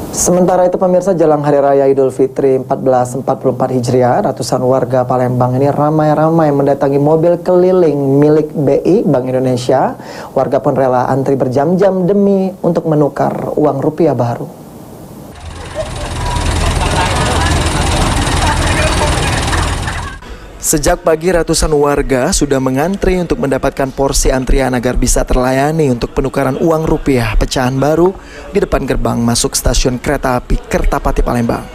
Sementara itu pemirsa, jelang Hari Raya Idul Fitri 1444 Hijriah, ratusan warga Palembang ini ramai-ramai mendatangi mobil keliling milik BI Bank Indonesia. Warga pun rela antri berjam-jam demi untuk menukar uang rupiah baru. Sejak pagi ratusan warga sudah mengantri untuk mendapatkan porsi antrian agar bisa terlayani untuk penukaran uang rupiah pecahan baru di depan gerbang masuk stasiun kereta api Kertapati Palembang.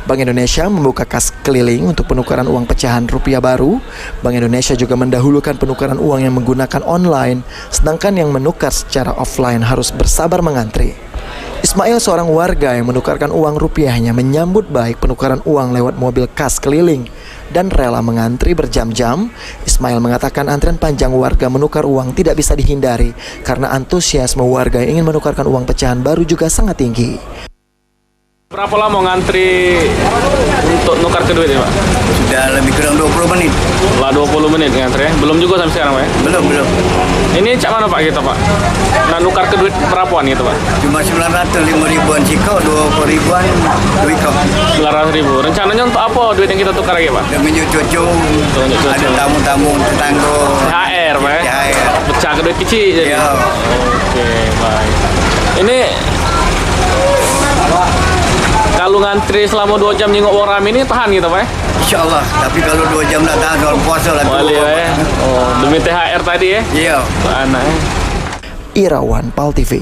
Bank Indonesia membuka kas keliling untuk penukaran uang pecahan rupiah baru. Bank Indonesia juga mendahulukan penukaran uang yang menggunakan online, sedangkan yang menukar secara offline harus bersabar mengantri. Ismail, seorang warga yang menukarkan uang rupiahnya, menyambut baik penukaran uang lewat mobil kas keliling dan rela mengantri berjam-jam. Ismail mengatakan antrian panjang warga menukar uang tidak bisa dihindari karena antusiasme warga yang ingin menukarkan uang pecahan baru juga sangat tinggi. Berapa lama ngantri untuk nukar ke duit ya, Pak? Sudah lebih kurang 20 menit. Lah 20 menit ngantri ya? Belum juga sampai sekarang, Pak ya? Belum. Ini cak mana Pak kita, Pak? Nah, nukar ke duit berapaan gitu, Pak? Cuma 900, 5 ribuan siko, 20 ribuan duit kau. 900.000. Rencananya untuk apa duit yang kita tukar lagi, Pak? Demi cucu, ada tamu-tamu tetangga. THR, Pak ya? THR. Pecah ke duit kecil jadi? Ya. Oke, baik. Ini kalau ngantri selama 2 jam jenguk orang rame ini tahan gitu, Pak ya? Insya Allah, tapi kalau 2 jam tak tahan soal puasa lah. Boleh, Pak ya? Oh, demi THR tadi ya? Iya. Anak ya? Irawan, PAL TV.